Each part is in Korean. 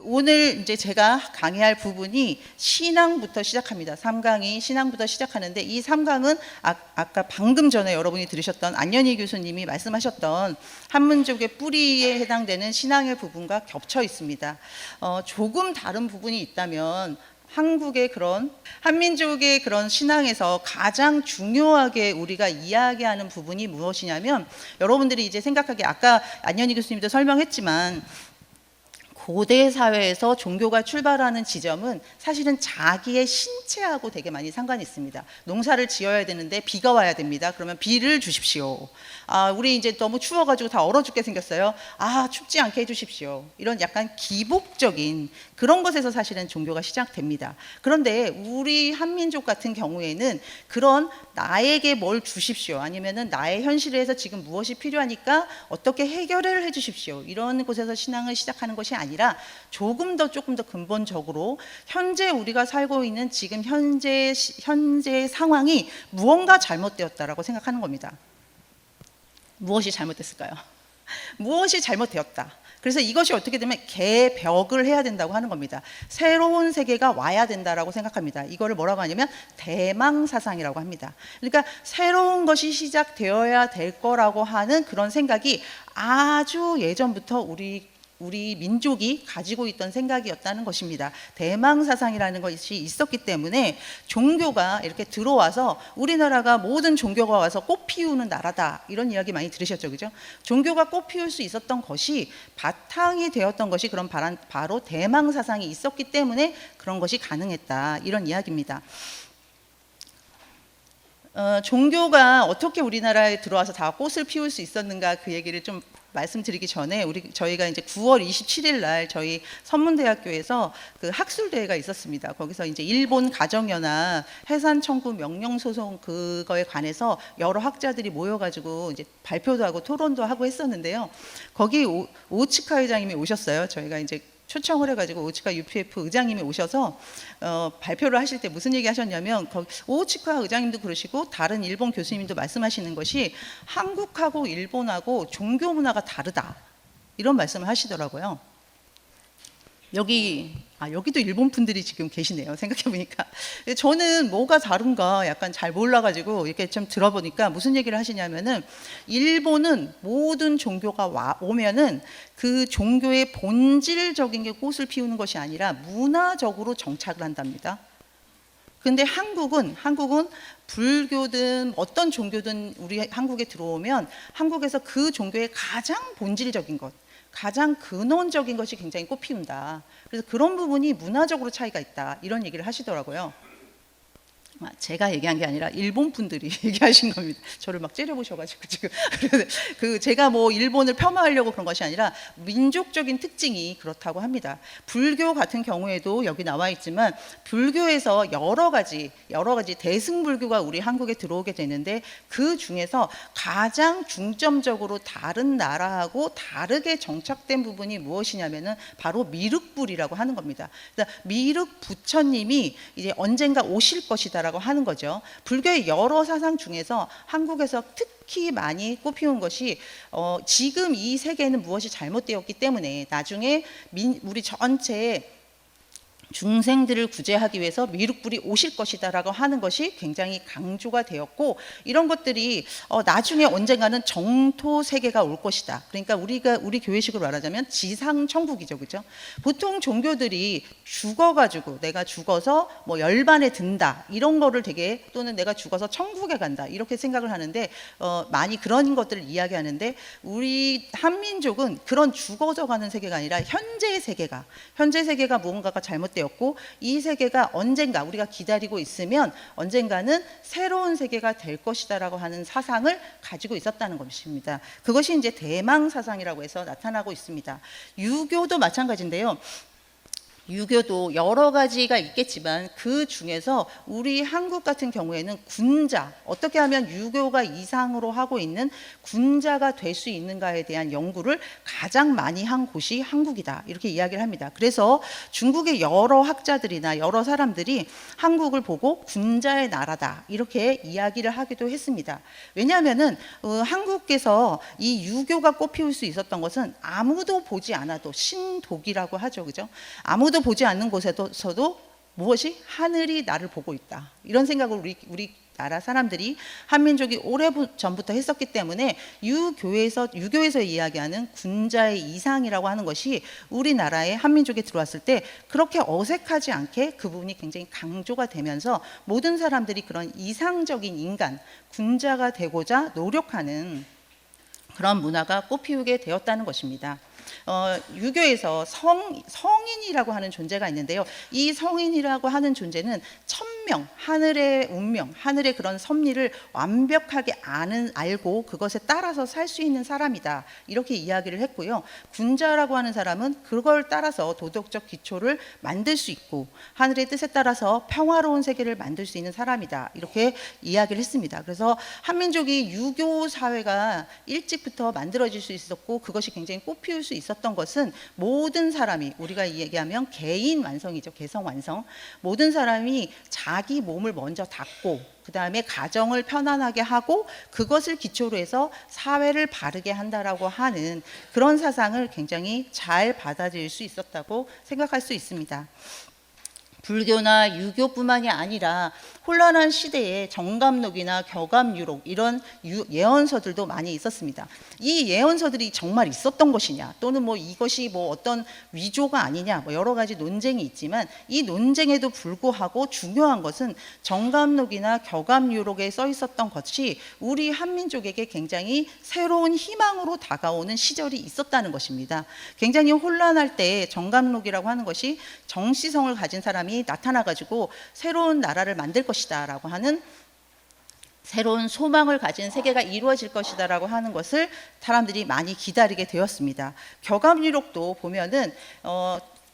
오늘 이제 제가 강의할 부분이 신앙부터 시작합니다. 3강이 신앙부터 시작하는데 이 3강은 아까 방금 전에 여러분이 들으셨던 안현희 교수님이 말씀하셨던 한민족의 뿌리에 해당되는 신앙의 부분과 겹쳐 있습니다. 조금 다른 부분이 있다면 한국의 그런 한민족의 그런 신앙에서 가장 중요하게 우리가 이야기하는 부분이 무엇이냐면, 여러분들이 이제 생각하기에 아까 안현희 교수님도 설명했지만 고대 사회에서 종교가 출발하는 지점은 사실은 자기의 신체하고 되게 많이 상관이 있습니다. 농사를 지어야 되는데 비가 와야 됩니다. 그러면 비를 주십시오. 우리 이제 너무 추워가지고 다 얼어 죽게 생겼어요. 춥지 않게 해주십시오. 이런 약간 기복적인 그런 것에서 사실은 종교가 시작됩니다. 그런데 우리 한민족 같은 경우에는 그런 나에게 뭘 주십시오, 아니면은 나의 현실에서 지금 무엇이 필요하니까 어떻게 해결을 해주십시오, 이런 곳에서 신앙을 시작하는 것이 아니라 조금 더 근본적으로 현재 우리가 살고 있는 지금 현재 상황이 무언가 잘못되었다라고 생각하는 겁니다. 무엇이 잘못됐을까요? 무엇이 잘못되었다. 그래서 이것이 어떻게 되면 개벽을 해야 된다고 하는 겁니다. 새로운 세계가 와야 된다라고 생각합니다. 이거를 뭐라고 하냐면 대망사상이라고 합니다. 그러니까 새로운 것이 시작되어야 될 거라고 하는 그런 생각이 아주 예전부터 우리 민족이 가지고 있던 생각이었다는 것입니다. 대망사상이라는 것이 있었기 때문에 종교가 이렇게 들어와서 우리나라가 모든 종교가 와서 꽃 피우는 나라다, 이런 이야기 많이 들으셨죠, 그죠? 종교가 꽃 피울 수 있었던 것이, 바탕이 되었던 것이 그런 바로 대망사상이 있었기 때문에 그런 것이 가능했다, 이런 이야기입니다. 종교가 어떻게 우리나라에 들어와서 다 꽃을 피울 수 있었는가, 그 얘기를 좀 말씀드리기 전에 저희가 이제 9월 27일 날 저희 선문대학교에서 그 학술대회가 있었습니다. 거기서 이제 일본 가정연합 해산 청구 명령 소송 그거에 관해서 여러 학자들이 모여가지고 이제 발표도 하고 토론도 하고 했었는데요. 거기 오츠카 회장님이 오셨어요. 저희가 이제 초청을 해가지고 오츠카 UPF 의장님이 오셔서 발표를 하실 때 무슨 얘기 하셨냐면, 오츠카 의장님도 그러시고 다른 일본 교수님도 말씀하시는 것이 한국하고 일본하고 종교 문화가 다르다, 이런 말씀을 하시더라고요. 여기도 일본 분들이 지금 계시네요, 생각해보니까. 저는 뭐가 다른가 약간 잘 몰라가지고 이렇게 좀 들어보니까 무슨 얘기를 하시냐면은, 일본은 모든 종교가 오면은 그 종교의 본질적인 게 꽃을 피우는 것이 아니라 문화적으로 정착을 한답니다. 근데 한국은 불교든 어떤 종교든 우리 한국에 들어오면 한국에서 그 종교의 가장 본질적인 것, 가장 근원적인 것이 굉장히 꽃피운다. 그래서 그런 부분이 문화적으로 차이가 있다, 이런 얘기를 하시더라고요. 제가 얘기한 게 아니라 일본 분들이 얘기하신 겁니다. 저를 막 째려보셔가지고 지금. 제가 뭐 일본을 폐마하려고 그런 것이 아니라 민족적인 특징이 그렇다고 합니다. 불교 같은 경우에도 여기 나와 있지만, 불교에서 여러 가지 대승불교가 우리 한국에 들어오게 되는데, 그 중에서 가장 중점적으로 다른 나라하고 다르게 정착된 부분이 무엇이냐면은 바로 미륵불이라고 하는 겁니다. 그래서 미륵 부처님이 이제 언젠가 오실 것이다 라고 하는 거죠. 불교의 여러 사상 중에서 한국에서 특히 많이 꽃피운 것이 지금 이 세계에는 무엇이 잘못되었기 때문에 나중에 우리 전체에 중생들을 구제하기 위해서 미륵불이 오실 것이다 라고 하는 것이 굉장히 강조가 되었고, 이런 것들이 나중에 언젠가는 정토 세계가 올 것이다. 그러니까 우리 교회식으로 말하자면 지상천국이죠, 그죠? 보통 종교들이 내가 죽어서 뭐 열반에 든다, 이런 거를 또는 내가 죽어서 천국에 간다, 이렇게 생각을 하는데, 많이 그런 것들을 이야기하는데, 우리 한민족은 그런 죽어져 가는 세계가 아니라 현재의 세계가 무언가가 잘못되었고, 이 세계가 언젠가 우리가 기다리고 있으면 언젠가는 새로운 세계가 될 것이다라고 하는 사상을 가지고 있었다는 것입니다. 그것이 이제 대망사상이라고 해서 나타나고 있습니다. 유교도 마찬가지인데요. 유교도 여러 가지가 있겠지만 그 중에서 우리 한국 같은 경우에는 군자, 어떻게 하면 유교가 이상으로 하고 있는 군자가 될 수 있는가에 대한 연구를 가장 많이 한 곳이 한국이다, 이렇게 이야기를 합니다. 그래서 중국의 여러 학자들이나 여러 사람들이 한국을 보고 군자의 나라다, 이렇게 이야기를 하기도 했습니다. 왜냐하면은 한국에서 이 유교가 꽃피울 수 있었던 것은 아무도 보지 않아도, 신독이라고 하죠, 그죠? 아무도 보지 않는 곳에서도 무엇이 하늘이 나를 보고 있다, 이런 생각을 우리 나라 사람들이, 한민족이 오래전부터 했었기 때문에 유교에서 이야기하는 군자의 이상이라고 하는 것이 우리나라의 한민족에 들어왔을 때 그렇게 어색하지 않게 그 부분이 굉장히 강조가 되면서 모든 사람들이 그런 이상적인 인간, 군자가 되고자 노력하는 그런 문화가 꽃피우게 되었다는 것입니다. 유교에서 성인이라고 하는 존재가 있는데요. 이 성인이라고 하는 존재는 천명, 하늘의 운명, 하늘의 그런 섭리를 완벽하게 알고 그것에 따라서 살 수 있는 사람이다, 이렇게 이야기를 했고요. 군자라고 하는 사람은 그걸 따라서 도덕적 기초를 만들 수 있고 하늘의 뜻에 따라서 평화로운 세계를 만들 수 있는 사람이다, 이렇게 이야기를 했습니다. 그래서 한민족이 유교 사회가 일찍부터 만들어질 수 있었고 그것이 굉장히 꽃피울 수 있었던 것은 모든 사람이, 우리가 얘기하면 개인 완성이죠, 개성 완성. 모든 사람이 자기 몸을 먼저 닦고 그 다음에 가정을 편안하게 하고 그것을 기초로 해서 사회를 바르게 한다라고 하는 그런 사상을 굉장히 잘 받아들일 수 있었다고 생각할 수 있습니다. 불교나 유교뿐만이 아니라 혼란한 시대에 정감록이나 겨감유록, 이런 예언서들도 많이 있었습니다. 이 예언서들이 정말 있었던 것이냐, 또는 이것이 어떤 위조가 아니냐, 여러 가지 논쟁이 있지만 이 논쟁에도 불구하고 중요한 것은 정감록이나 겨감유록에 써 있었던 것이 우리 한민족에게 굉장히 새로운 희망으로 다가오는 시절이 있었다는 것입니다. 굉장히 혼란할 때 정감록이라고 하는 것이 정시성을 가진 사람이 나타나가지고 새로운 나라를 만들 것이다 라고 하는, 새로운 소망을 가진 세계가 이루어질 것이다 라고 하는 것을 사람들이 많이 기다리게 되었습니다. 겨감유록도 보면은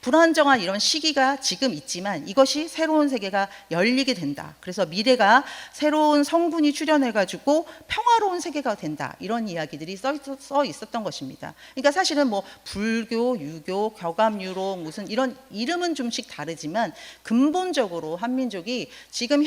불안정한 이런 시기가 지금 있지만 이것이 새로운 세계가 열리게 된다, 그래서 미래가 새로운 성분이 출현해가지고 평화로운 세계가 된다, 이런 이야기들이 써 있었던 것입니다. 그러니까 사실은 불교, 유교, 겨감유록 무슨 이런 이름은 좀씩 다르지만 근본적으로 한민족이 지금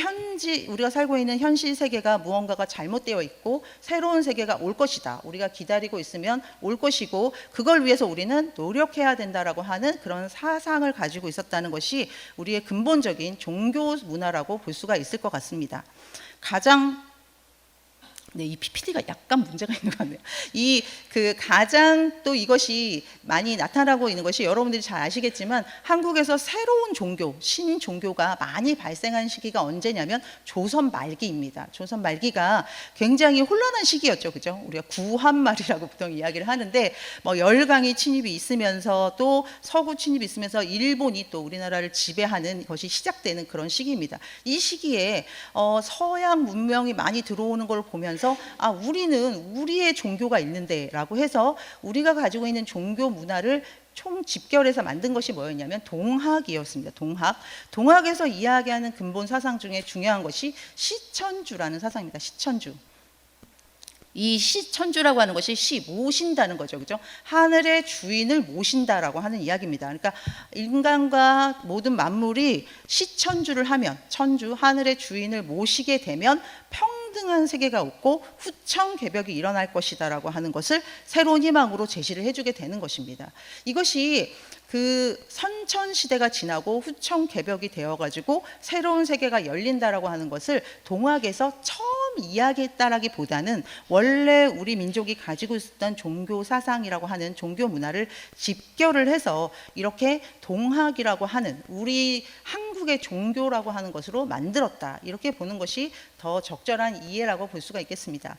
우리가 살고 있는 현실 세계가 무언가가 잘못되어 있고 새로운 세계가 올 것이다, 우리가 기다리고 있으면 올 것이고 그걸 위해서 우리는 노력해야 된다라고 하는 그런 사상을 가지고 있었다는 것이 우리의 근본적인 종교 문화라고 볼 수가 있을 것 같습니다. 이 PPT가 약간 문제가 있는 것 같네요. 가장 또 이것이 많이 나타나고 있는 것이, 여러분들이 잘 아시겠지만 한국에서 새로운 종교, 신종교가 많이 발생한 시기가 언제냐면 조선 말기입니다. 조선 말기가 굉장히 혼란한 시기였죠, 그죠? 우리가 구한말이라고 보통 이야기를 하는데 열강의 침입이 있으면서 또 서구 침입이 있으면서 일본이 또 우리나라를 지배하는 것이 시작되는 그런 시기입니다. 이 시기에 서양 문명이 많이 들어오는 걸 보면서 우리는 우리의 종교가 있는데 라고 해서 우리가 가지고 있는 종교 문화를 총 집결해서 만든 것이 뭐였냐면 동학이었습니다. 동학에서 이야기하는 근본 사상 중에 중요한 것이 시천주라는 사상입니다. 시천주. 이 시천주라고 하는 것이 모신다는 거죠, 그죠? 하늘의 주인을 모신다라고 하는 이야기입니다. 그러니까 인간과 모든 만물이 시천주를 하면, 천주, 하늘의 주인을 모시게 되면 평등한 세계가 없고 후천개벽이 일어날 것이다라고 하는 것을 새로운 희망으로 제시를 해주게 되는 것입니다. 이것이 선천시대가 지나고 후천개벽이 되어가지고 새로운 세계가 열린다라고 하는 것을 동학에서 처음 이야기했다라기보다는 원래 우리 민족이 가지고 있었던 종교 사상이라고 하는 종교 문화를 집결을 해서 이렇게 동학이라고 하는 우리 한국의 종교라고 하는 것으로 만들었다, 이렇게 보는 것이 더 적절한 이해라고 볼 수가 있겠습니다.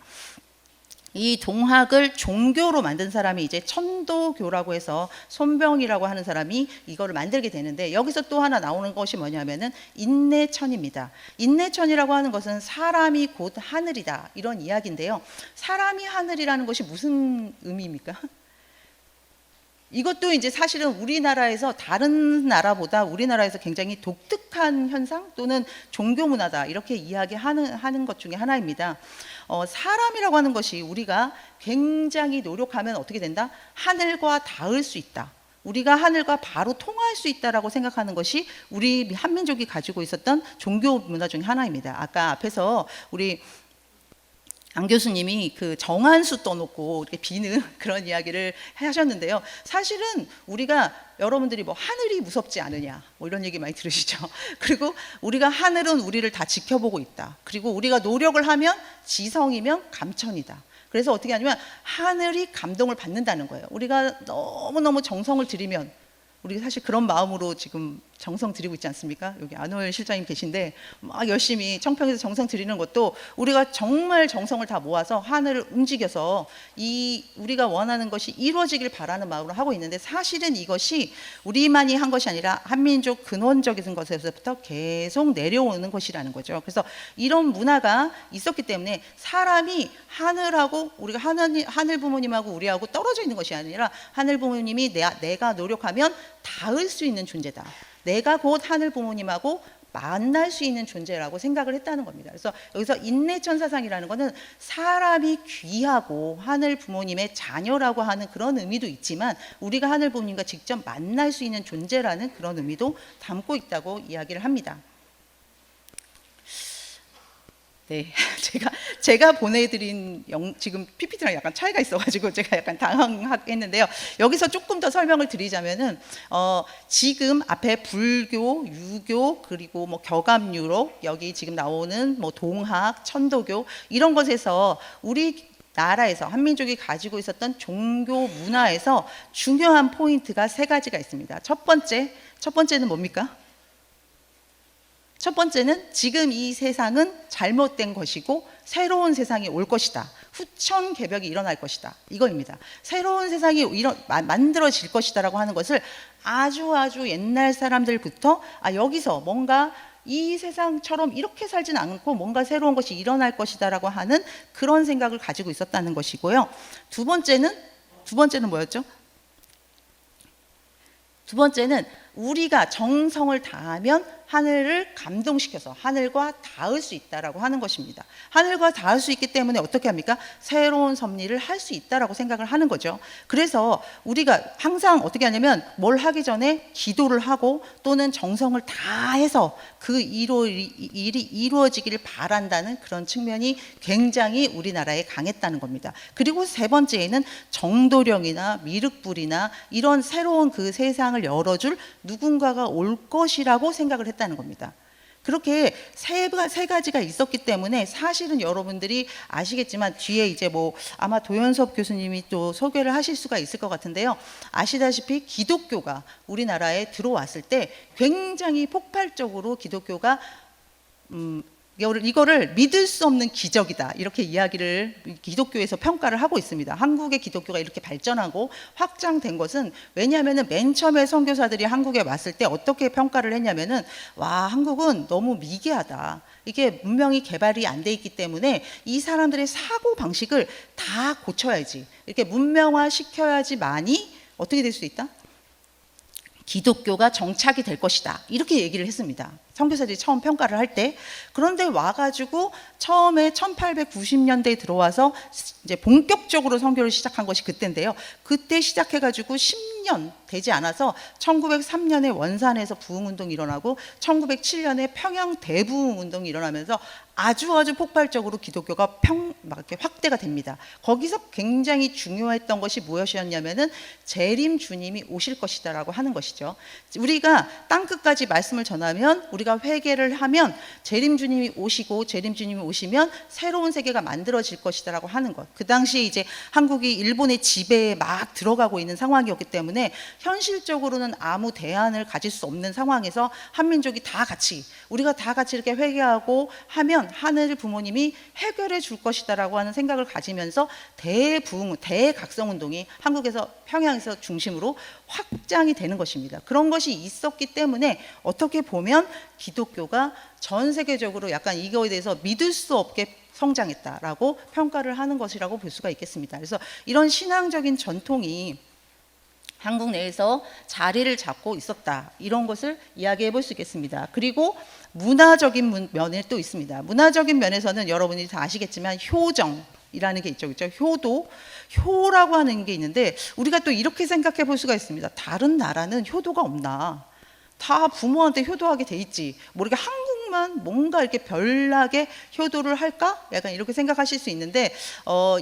이 동학을 종교로 만든 사람이 이제 천도교라고 해서 손병이라고 하는 사람이 이거를 만들게 되는데, 여기서 또 하나 나오는 것이 뭐냐면은 인내천입니다. 인내천이라고 하는 것은 사람이 곧 하늘이다, 이런 이야기인데요. 사람이 하늘이라는 것이 무슨 의미입니까? 이것도 이제 사실은 우리나라에서 다른 나라보다 우리나라에서 굉장히 독특한 현상 또는 종교 문화다 이렇게 이야기하는 것 중에 하나입니다. 사람이라고 하는 것이 우리가 굉장히 노력하면 어떻게 된다? 하늘과 닿을 수 있다. 우리가 하늘과 바로 통할 수 있다라고 생각하는 것이 우리 한민족이 가지고 있었던 종교 문화 중에 하나입니다. 아까 앞에서 우리 안 교수님이 그 정한수 떠놓고 이렇게 비는 그런 이야기를 하셨는데요. 사실은 우리가 여러분들이 뭐 하늘이 무섭지 않으냐 뭐 이런 얘기 많이 들으시죠. 그리고 우리가 하늘은 우리를 다 지켜보고 있다. 그리고 우리가 노력을 하면 지성이면 감천이다. 그래서 어떻게 하냐면 하늘이 감동을 받는다는 거예요. 우리가 너무너무 정성을 들이면 우리 사실 그런 마음으로 지금 정성 들이고 있지 않습니까? 여기 안호열 실장님 계신데 막 열심히 청평에서 정성 들이는 것도 우리가 정말 정성을 다 모아서 하늘을 움직여서 우리가 원하는 것이 이루어지길 바라는 마음으로 하고 있는데 사실은 이것이 우리만이 한 것이 아니라 한민족 근원적인 것에서부터 계속 내려오는 것이라는 거죠. 그래서 이런 문화가 있었기 때문에 사람이 하늘하고 우리가 하늘 부모님하고 우리하고 떨어져 있는 것이 아니라 하늘 부모님이 내가 노력하면 닿을 수 있는 존재다. 내가 곧 하늘 부모님하고 만날 수 있는 존재라고 생각을 했다는 겁니다. 그래서 여기서 인내천사상이라는 것은 사람이 귀하고 하늘 부모님의 자녀라고 하는 그런 의미도 있지만 우리가 하늘 부모님과 직접 만날 수 있는 존재라는 그런 의미도 담고 있다고 이야기를 합니다. 네, 제가 보내드린 지금 PPT랑 약간 차이가 있어가지고 제가 약간 당황했는데요. 여기서 조금 더 설명을 드리자면은 지금 앞에 불교, 유교 그리고 뭐 겨감유로 여기 지금 나오는 뭐 동학, 천도교 이런 것에서 우리 나라에서 한민족이 가지고 있었던 종교 문화에서 중요한 포인트가 세 가지가 있습니다. 첫 번째는 뭡니까? 첫 번째는 지금 이 세상은 잘못된 것이고 새로운 세상이 올 것이다. 후천개벽이 일어날 것이다. 이거입니다. 새로운 세상이 만들어질 것이다라고 하는 것을 아주 옛날 사람들부터 여기서 뭔가 이 세상처럼 이렇게 살진 않고 뭔가 새로운 것이 일어날 것이다라고 하는 그런 생각을 가지고 있었다는 것이고요. 두 번째는 뭐였죠? 두 번째는 우리가 정성을 다하면 하늘을 감동시켜서 하늘과 닿을 수 있다라고 하는 것입니다. 하늘과 닿을 수 있기 때문에 어떻게 합니까? 새로운 섭리를 할 수 있다라고 생각을 하는 거죠. 그래서 우리가 항상 어떻게 하냐면 뭘 하기 전에 기도를 하고 또는 정성을 다해서 그 일이 이루어지기를 바란다는 그런 측면이 굉장히 우리나라에 강했다는 겁니다. 그리고 세 번째에는 정도령이나 미륵불이나 이런 새로운 그 세상을 열어줄 누군가가 올 것이라고 생각을 했다는 겁니다. 그렇게 세 가지가 있었기 때문에 사실은 여러분들이 아시겠지만 뒤에 이제 뭐 아마 도연섭 교수님이 또 소개를 하실 수가 있을 것 같은데요. 아시다시피 기독교가 우리나라에 들어왔을 때 굉장히 폭발적으로 기독교가 이거를 믿을 수 없는 기적이다 이렇게 이야기를 기독교에서 평가를 하고 있습니다. 한국의 기독교가 이렇게 발전하고 확장된 것은 왜냐하면 맨 처음에 선교사들이 한국에 왔을 때 어떻게 평가를 했냐면은 와 한국은 너무 미개하다. 이게 문명이 개발이 안 돼 있기 때문에 이 사람들의 사고 방식을 다 고쳐야지 이렇게 문명화 시켜야지만이 어떻게 될 수 있다? 기독교가 정착이 될 것이다 이렇게 얘기를 했습니다. 선교사들이 처음 평가를 할 때. 그런데 와가지고 처음에 1890년대에 들어와서 이제 본격적으로 선교를 시작한 것이 그때인데요. 그때 시작해가지고 10년 되지 않아서 1903년에 원산에서 부흥운동이 일어나고 1907년에 평양 대부흥운동이 일어나면서 아주 폭발적으로 기독교가 막 이렇게 확대가 됩니다. 거기서 굉장히 중요했던 것이 무엇이었냐면은 재림 주님이 오실 것이다라고 하는 것이죠. 우리가 땅끝까지 말씀을 전하면 우리가 회개를 하면 재림 주님이 오시고 재림 주님이 오시면 새로운 세계가 만들어질 것이다라고 하는 것. 그 당시에 이제 한국이 일본의 지배에 막 들어가고 있는 상황이었기 때문에 현실적으로는 아무 대안을 가질 수 없는 상황에서 한민족이 우리가 다 같이 이렇게 회개하고 하면 하늘 부모님이 해결해 줄 것이다라고 하는 생각을 가지면서 대각성운동이 한국에서 평양에서 중심으로 확장이 되는 것입니다. 그런 것이 있었기 때문에 어떻게 보면 기독교가 전 세계적으로 약간 이거에 대해서 믿을 수 없게 성장했다라고 평가를 하는 것이라고 볼 수가 있겠습니다. 그래서 이런 신앙적인 전통이 한국 내에서 자리를 잡고 있었다. 이런 것을 이야기해 볼 수 있겠습니다. 그리고 문화적인 면에 또 있습니다. 문화적인 면에서는 여러분이 다 아시겠지만 효정이라는 게 있죠. 그렇죠? 효라고 하는 게 있는데 우리가 또 이렇게 생각해 볼 수가 있습니다. 다른 나라는 효도가 없나? 다 부모한테 효도하게 돼 있지. 모르게 한국만 뭔가 이렇게 별나게 효도를 할까? 약간 이렇게 생각하실 수 있는데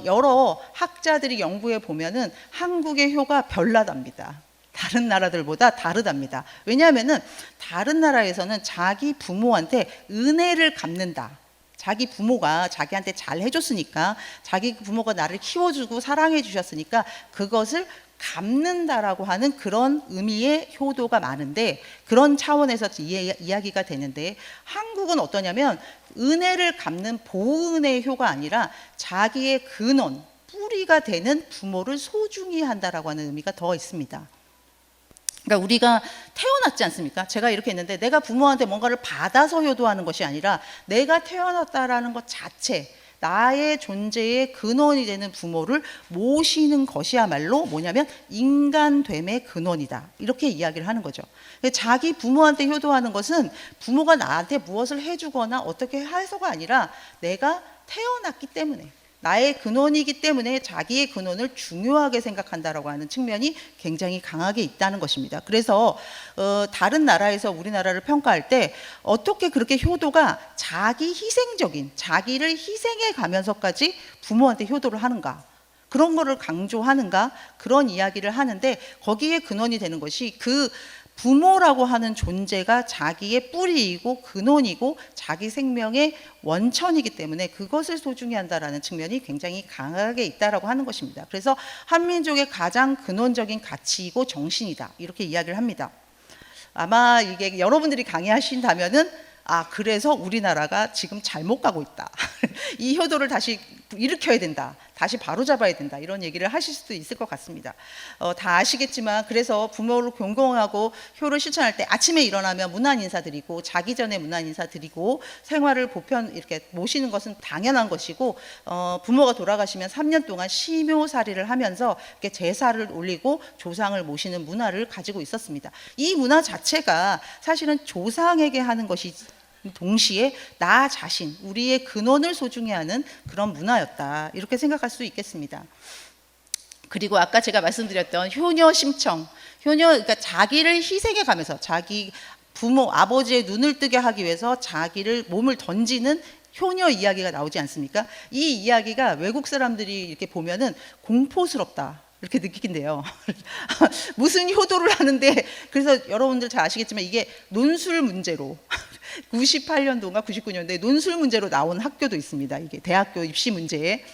여러 학자들이 연구해 보면은 한국의 효가 별나답니다. 다른 나라들보다 다르답니다. 왜냐하면은 다른 나라에서는 자기 부모한테 은혜를 갚는다. 자기 부모가 자기한테 잘 해줬으니까, 자기 부모가 나를 키워주고 사랑해 주셨으니까 그것을 갚는다라고 하는 그런 의미의 효도가 많은데, 그런 차원에서 이야기가 되는데, 한국은 어떠냐면 은혜를 갚는 보은혜의 효가 아니라 자기의 근원, 뿌리가 되는 부모를 소중히 한다라고 하는 의미가 더 있습니다. 그러니까 우리가 태어났지 않습니까? 제가 이렇게 했는데 내가 부모한테 뭔가를 받아서 효도하는 것이 아니라 내가 태어났다라는 것 자체, 나의 존재의 근원이 되는 부모를 모시는 것이야말로 뭐냐면 인간됨의 근원이다. 이렇게 이야기를 하는 거죠. 자기 부모한테 효도하는 것은 부모가 나한테 무엇을 해주거나 어떻게 해서가 아니라 내가 태어났기 때문에, 나의 근원이기 때문에 자기의 근원을 중요하게 생각한다라고 하는 측면이 굉장히 강하게 있다는 것입니다. 그래서 다른 나라에서 우리나라를 평가할 때 어떻게 그렇게 효도가 자기 희생적인, 자기를 희생해 가면서까지 부모한테 효도를 하는가, 그런 거를 강조하는가, 그런 이야기를 하는데, 거기에 근원이 되는 것이 그 부모라고 하는 존재가 자기의 뿌리이고 근원이고 자기 생명의 원천이기 때문에 그것을 소중히 한다라는 측면이 굉장히 강하게 있다라고 하는 것입니다. 그래서 한민족의 가장 근원적인 가치이고 정신이다, 이렇게 이야기를 합니다. 아마 이게 여러분들이 강의하신다면은 그래서 우리나라가 지금 잘못 가고 있다. 이 효도를 다시 일으켜야 된다. 다시 바로잡아야 된다. 이런 얘기를 하실 수도 있을 것 같습니다. 다 아시겠지만, 그래서 부모를 존경하고 효를 실천할 때 아침에 일어나면 문안 인사드리고, 자기 전에 문안 인사드리고, 생활을 보편 이렇게 모시는 것은 당연한 것이고, 부모가 돌아가시면 3년 동안 심요살이를 하면서 이렇게 제사를 올리고 조상을 모시는 문화를 가지고 있었습니다. 이 문화 자체가 사실은 조상에게 하는 것이 동시에 나 자신, 우리의 근원을 소중히 하는 그런 문화였다, 이렇게 생각할 수 있겠습니다. 그리고 아까 제가 말씀드렸던 효녀 심청, 그러니까 자기를 희생해 가면서 자기 부모, 아버지의 눈을 뜨게 하기 위해서 자기를 몸을 던지는 효녀 이야기가 나오지 않습니까? 이 이야기가 외국 사람들이 이렇게 보면은 공포스럽다, 이렇게 느끼긴데요. 무슨 효도를 하는데, 그래서 여러분들 잘 아시겠지만 이게 논술 문제로 98년도인가 99년도에 논술 문제로 나온 학교도 있습니다. 이게 대학교 입시 문제에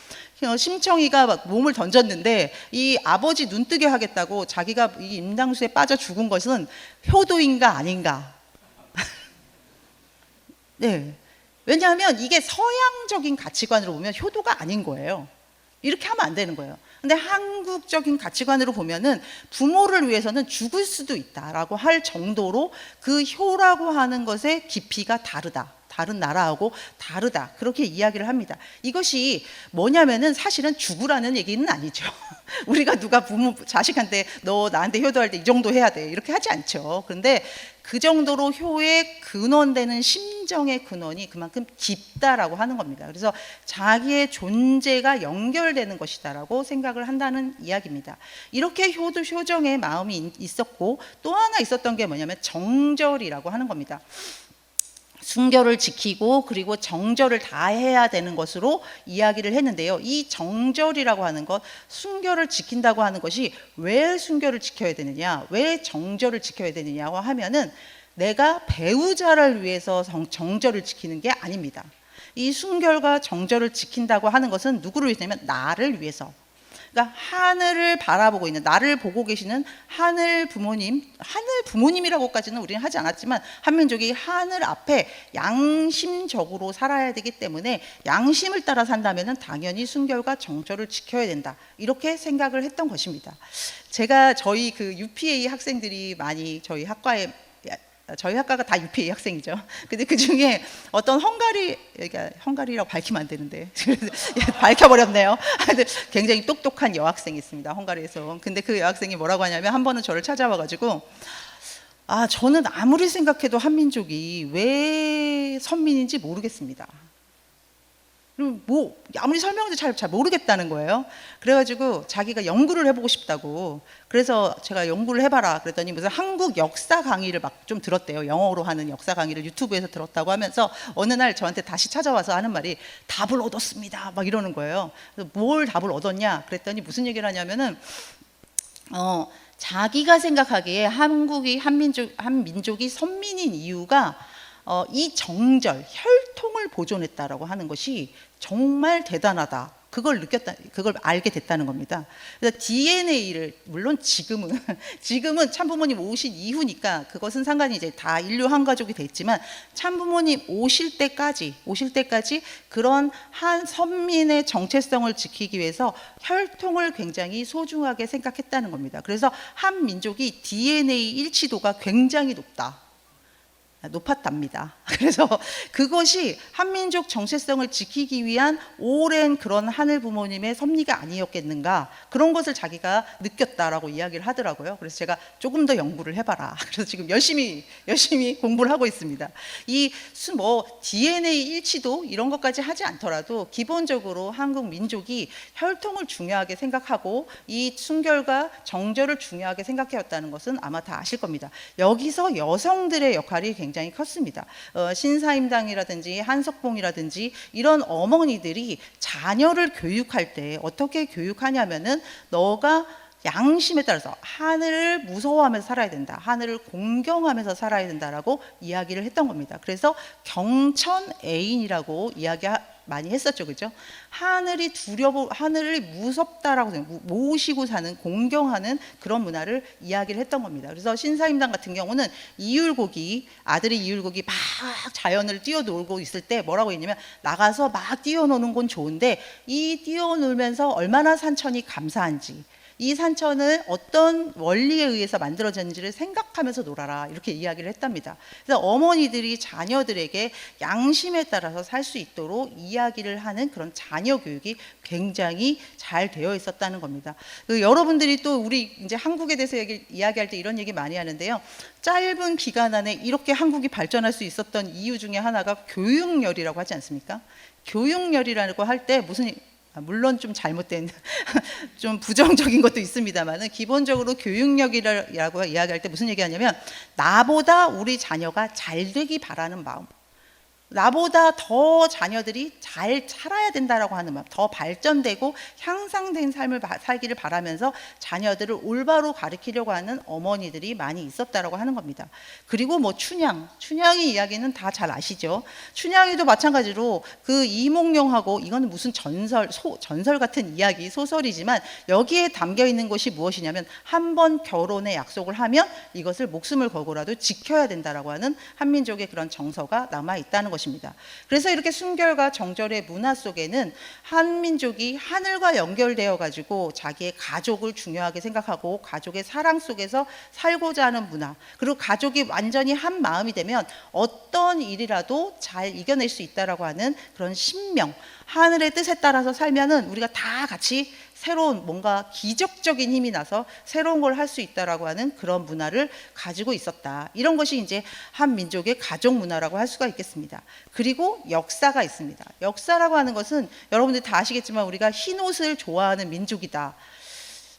심청이가 막 몸을 던졌는데 이 아버지 눈뜨게 하겠다고 자기가 이 임당수에 빠져 죽은 것은 효도인가 아닌가. 네. 왜냐하면 이게 서양적인 가치관으로 보면 효도가 아닌 거예요. 이렇게 하면 안 되는 거예요. 근데 한국적인 가치관으로 보면은 부모를 위해서는 죽을 수도 있다라고 할 정도로 그 효라고 하는 것의 깊이가 다르다. 다른 나라하고 다르다. 그렇게 이야기를 합니다. 이것이 뭐냐면은 사실은 죽으라는 얘기는 아니죠. 우리가 누가 부모, 자식한테 너 나한테 효도할 때 이 정도 해야 돼, 이렇게 하지 않죠. 그런데 그 정도로 효의 근원되는 심정의 근원이 그만큼 깊다라고 하는 겁니다. 그래서 자기의 존재가 연결되는 것이다라고 생각을 한다는 이야기입니다. 이렇게 효정의 마음이 있었고, 또 하나 있었던 게 뭐냐면 정절이라고 하는 겁니다. 순결을 지키고 그리고 정절을 다해야 되는 것으로 이야기를 했는데요. 이 정절이라고 하는 것, 순결을 지킨다고 하는 것이 왜 순결을 지켜야 되느냐, 왜 정절을 지켜야 되느냐고 하면은 내가 배우자를 위해서 정절을 지키는 게 아닙니다. 이 순결과 정절을 지킨다고 하는 것은 누구를 위해서냐면 나를 위해서. 그러니까 하늘을 바라보고 있는, 나를 보고 계시는 하늘 부모님이라고까지는 우리는 하지 않았지만 한민족이 하늘 앞에 양심적으로 살아야 되기 때문에 양심을 따라 산다면 당연히 순결과 정절을 지켜야 된다, 이렇게 생각을 했던 것입니다. 제가 저희 그 UPA 학생들이 많이 저희 학과에 저희 학과가 다 UPA 학생이죠. 근데 그 중에 어떤 그러니까 헝가리라고 밝히면 안 되는데 밝혀버렸네요. 근데 굉장히 똑똑한 여학생이 있습니다, 헝가리에서. 근데 그 여학생이 뭐라고 하냐면 한 번은 저를 찾아와가지고 저는 아무리 생각해도 한민족이 왜 선민인지 모르겠습니다. 그리고 뭐 아무리 설명해도 잘 모르겠다는 거예요. 그래가지고 자기가 연구를 해보고 싶다고. 그래서 제가 연구를 해봐라 그랬더니 무슨 한국 역사 강의를 막 좀 들었대요. 영어로 하는 역사 강의를 유튜브에서 들었다고 하면서 어느 날 저한테 다시 찾아와서 하는 말이 답을 얻었습니다 막 이러는 거예요. 그래서 뭘 답을 얻었냐 그랬더니 무슨 얘기를 하냐면은 자기가 생각하기에 한민족이 선민인 이유가 이 정절, 혈통을 보존했다라고 하는 것이 정말 대단하다. 그걸 알게 됐다는 겁니다. 그래서 DNA를, 물론 지금은 참부모님 오신 이후니까 그것은 상관이 이제 다 인류 한 가족이 됐지만 참부모님 오실 때까지 그런 한 선민의 정체성을 지키기 위해서 혈통을 굉장히 소중하게 생각했다는 겁니다. 그래서 한 민족이 DNA 일치도가 굉장히 높았답니다. 그래서 그것이 한민족 정체성을 지키기 위한 오랜 그런 하늘 부모님의 섭리가 아니었겠는가, 그런 것을 자기가 느꼈다라고 이야기를 하더라고요. 그래서 제가 조금 더 연구를 해봐라. 그래서 지금 열심히 공부를 하고 있습니다. DNA 일치도 이런 것까지 하지 않더라도 기본적으로 한국 민족이 혈통을 중요하게 생각하고 이 순결과 정절을 중요하게 생각해왔다는 것은 아마 다 아실 겁니다. 여기서 여성들의 역할이 굉장히 컸습니다. 신사임당이라든지 한석봉이라든지 이런 어머니들이 자녀를 교육할 때 어떻게 교육하냐면은 너가 양심에 따라서 하늘을 무서워하면서 살아야 된다, 하늘을 공경하면서 살아야 된다라고 이야기를 했던 겁니다. 그래서 경천애인이라고 많이 했었죠, 그죠? 하늘을 무섭다라고 모시고 사는, 공경하는 그런 문화를 이야기를 했던 겁니다. 그래서 신사임당 같은 경우는 아들이 이율곡이 막 자연을 뛰어놀고 있을 때 뭐라고 했냐면, 나가서 막 뛰어노는 건 좋은데 이 뛰어놀면서 얼마나 산천이 감사한지, 이 산천은 어떤 원리에 의해서 만들어졌는지를 생각하면서 놀아라, 이렇게 이야기를 했답니다. 그래서 어머니들이 자녀들에게 양심에 따라서 살 수 있도록 이야기를 하는 그런 자녀 교육이 굉장히 잘 되어 있었다는 겁니다. 여러분들이 또 우리 이제 한국에 대해서 이야기할 때 이런 얘기 많이 하는데요. 짧은 기간 안에 이렇게 한국이 발전할 수 있었던 이유 중에 하나가 교육열이라고 하지 않습니까? 교육열이라고 할 때 물론 좀 잘못된 좀 부정적인 것도 있습니다만은, 기본적으로 교육력이라고 이야기할 때 무슨 얘기하냐면, 나보다 우리 자녀가 잘 되기 바라는 마음, 나보다 더 자녀들이 잘 살아야 된다라고 하는 마음, 더 발전되고 향상된 삶을 살기를 바라면서 자녀들을 올바로 가르치려고 하는 어머니들이 많이 있었다라고 하는 겁니다. 그리고 춘향의 이야기는 다 잘 아시죠? 춘향이도 마찬가지로 그 이몽룡하고, 이거는 무슨 전설 같은 이야기, 소설이지만 여기에 담겨 있는 것이 무엇이냐면, 한 번 결혼의 약속을 하면 이것을 목숨을 걸고라도 지켜야 된다라고 하는 한민족의 그런 정서가 남아 있다는 것입니다. 그래서 이렇게 순결과 정절의 문화 속에는 한민족이 하늘과 연결되어 가지고 자기의 가족을 중요하게 생각하고 가족의 사랑 속에서 살고자 하는 문화, 그리고 가족이 완전히 한 마음이 되면 어떤 일이라도 잘 이겨낼 수 있다라고 하는 그런 신명, 하늘의 뜻에 따라서 살면은 우리가 다 같이 새로운 뭔가 기적적인 힘이 나서 새로운 걸 할 수 있다라고 하는 그런 문화를 가지고 있었다. 이런 것이 이제 한 민족의 가족 문화라고 할 수가 있겠습니다. 그리고 역사가 있습니다. 역사라고 하는 것은 여러분들 다 아시겠지만 우리가 흰 옷을 좋아하는 민족이다.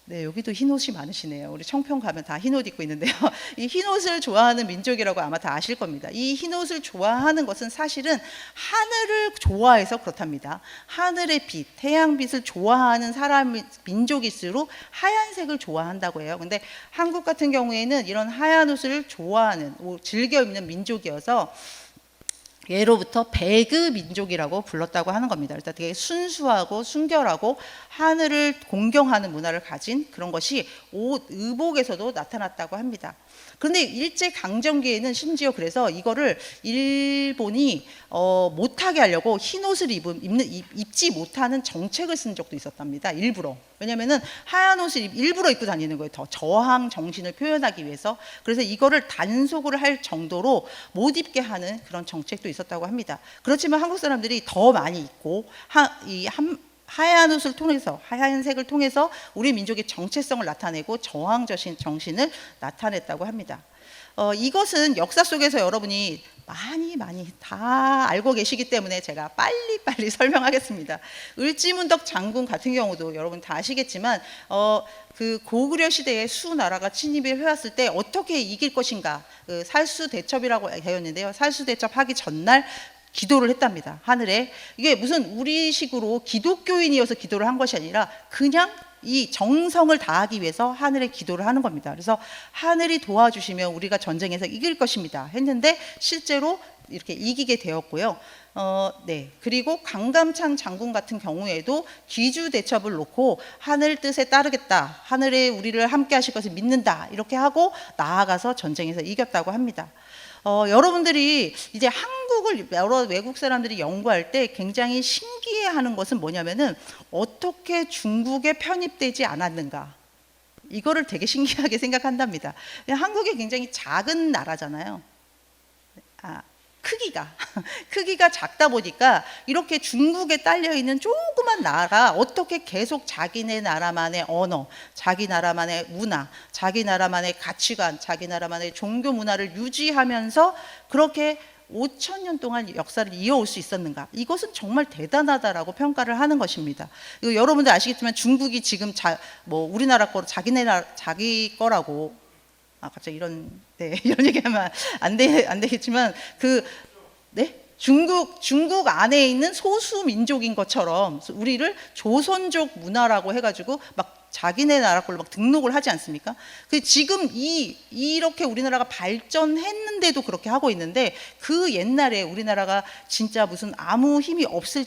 네, 여기도 흰 옷이 많으시네요. 우리 청평 가면 다 흰 옷 입고 있는데요. 이 흰 옷을 좋아하는 민족이라고 아마 다 아실 겁니다. 이 흰 옷을 좋아하는 것은 사실은 하늘을 좋아해서 그렇답니다. 하늘의 빛, 태양빛을 좋아하는 민족일수록 하얀색을 좋아한다고 해요. 근데 한국 같은 경우에는 이런 하얀 옷을 좋아하는, 즐겨 입는 민족이어서 예로부터 배그 민족이라고 불렀다고 하는 겁니다. 일단 되게 순수하고 순결하고 하늘을 공경하는 문화를 가진 그런 것이 옷, 의복에서도 나타났다고 합니다. 그런데 일제 강점기에는 심지어 그래서 이거를 일본이 못하게 하려고 흰 옷을 입지 못하는 정책을 쓴 적도 있었답니다. 일부러. 왜냐면은 하얀 옷을 일부러 입고 다니는 거예요. 더 저항 정신을 표현하기 위해서. 그래서 이거를 단속을 할 정도로 못 입게 하는 그런 정책도 있었다고 합니다. 그렇지만 한국 사람들이 더 많이 입고 하얀 옷을 통해서, 하얀색을 통해서 우리 민족의 정체성을 나타내고 저항 정신을 나타냈다고 합니다. 이것은 역사 속에서 여러분이 많이 다 알고 계시기 때문에 제가 빨리 설명하겠습니다. 을지문덕 장군 같은 경우도 여러분 다 아시겠지만 그 고구려 시대에 수나라가 침입해 왔을 때 어떻게 이길 것인가, 그 살수대첩이라고 되었는데요. 살수대첩하기 전날 기도를 했답니다. 하늘에. 이게 무슨 우리식으로 기독교인이어서 기도를 한 것이 아니라 그냥 이 정성을 다하기 위해서 하늘에 기도를 하는 겁니다. 그래서 하늘이 도와주시면 우리가 전쟁에서 이길 것입니다 했는데 실제로 이렇게 이기게 되었고요. 네. 그리고 강감찬 장군 같은 경우에도 기주대첩을 놓고 하늘 뜻에 따르겠다, 하늘에 우리를 함께 하실 것을 믿는다, 이렇게 하고 나아가서 전쟁에서 이겼다고 합니다. 여러분들이 이제 한국을 여러 외국 사람들이 연구할 때 굉장히 신기해하는 것은 뭐냐면은 어떻게 중국에 편입되지 않았는가, 이거를 되게 신기하게 생각한답니다. 한국이 굉장히 작은 나라잖아요. 크기가 작다 보니까 이렇게 중국에 딸려 있는 조그만 나라 어떻게 계속 자기네 나라만의 언어, 자기 나라만의 문화, 자기 나라만의 가치관, 자기 나라만의 종교 문화를 유지하면서 그렇게 5,000년 동안 역사를 이어올 수 있었는가? 이것은 정말 대단하다라고 평가를 하는 것입니다. 여러분들 아시겠지만 중국이 지금 우리나라 거로 자기 거라고 갑자기 이런 얘기하면 안 되겠지만 네? 중국 안에 있는 소수 민족인 것처럼 우리를 조선족 문화라고 해가지고 막 자기네 나라 걸로 막 등록을 하지 않습니까? 지금 이렇게 우리나라가 발전했는데도 그렇게 하고 있는데, 그 옛날에 우리나라가 진짜 무슨 아무 힘이 없을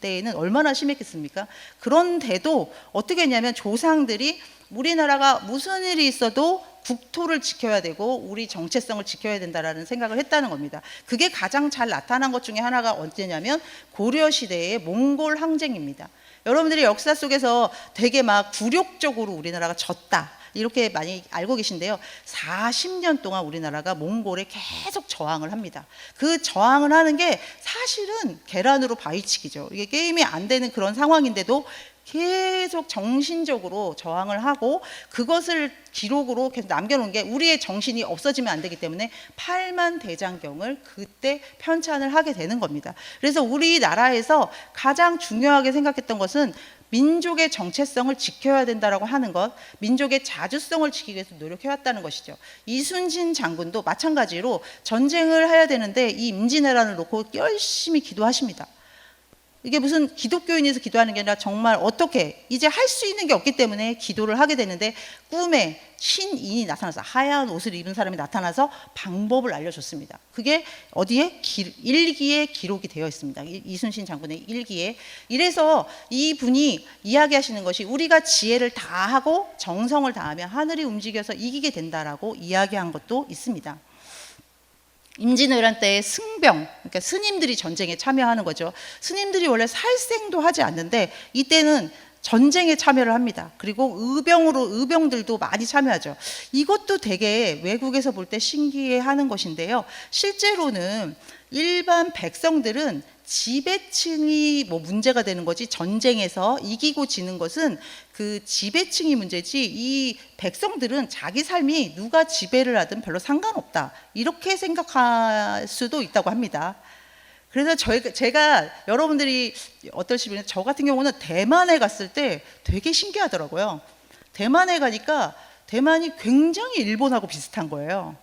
때에는 얼마나 심했겠습니까? 그런데도 어떻게 했냐면 조상들이 우리나라가 무슨 일이 있어도 국토를 지켜야 되고 우리 정체성을 지켜야 된다라는 생각을 했다는 겁니다. 그게 가장 잘 나타난 것 중에 하나가 언제냐면 고려 시대의 몽골 항쟁입니다. 여러분들이 역사 속에서 되게 막 굴욕적으로 우리나라가 졌다, 이렇게 많이 알고 계신데요. 40년 동안 우리나라가 몽골에 계속 저항을 합니다. 그 저항을 하는 게 사실은 계란으로 바위치기죠. 이게 게임이 안 되는 그런 상황인데도 계속 정신적으로 저항을 하고 그것을 기록으로 계속 남겨놓은 게, 우리의 정신이 없어지면 안 되기 때문에 8만 대장경을 그때 편찬을 하게 되는 겁니다. 그래서 우리나라에서 가장 중요하게 생각했던 것은 민족의 정체성을 지켜야 된다라고 하는 것, 민족의 자주성을 지키기 위해서 노력해왔다는 것이죠. 이순신 장군도 마찬가지로 전쟁을 해야 되는데 이 임진왜란을 놓고 열심히 기도하십니다. 이게 무슨 기독교인에서 기도하는 게 아니라 정말 어떻게 이제 할 수 있는 게 없기 때문에 기도를 하게 되는데, 꿈에 신인이 나타나서, 하얀 옷을 입은 사람이 나타나서 방법을 알려줬습니다. 그게 어디에? 일기에 기록이 되어 있습니다. 이순신 장군의 일기에. 이래서 이분이 이야기하시는 것이 우리가 지혜를 다하고 정성을 다하면 하늘이 움직여서 이기게 된다라고 이야기한 것도 있습니다. 임진왜란 때의 승병, 그러니까 스님들이 전쟁에 참여하는 거죠. 스님들이 원래 살생도 하지 않는데 이때는 전쟁에 참여를 합니다. 그리고 의병들도 많이 참여하죠. 이것도 되게 외국에서 볼 때 신기해하는 것인데요. 실제로는 일반 백성들은 지배층이 문제가 되는 거지, 전쟁에서 이기고 지는 것은 그 지배층이 문제지, 이 백성들은 자기 삶이 누가 지배를 하든 별로 상관없다, 이렇게 생각할 수도 있다고 합니다. 그래서 제가 여러분들이 어떨지, 저 같은 경우는 대만에 갔을 때 되게 신기하더라고요. 대만에 가니까 대만이 굉장히 일본하고 비슷한 거예요.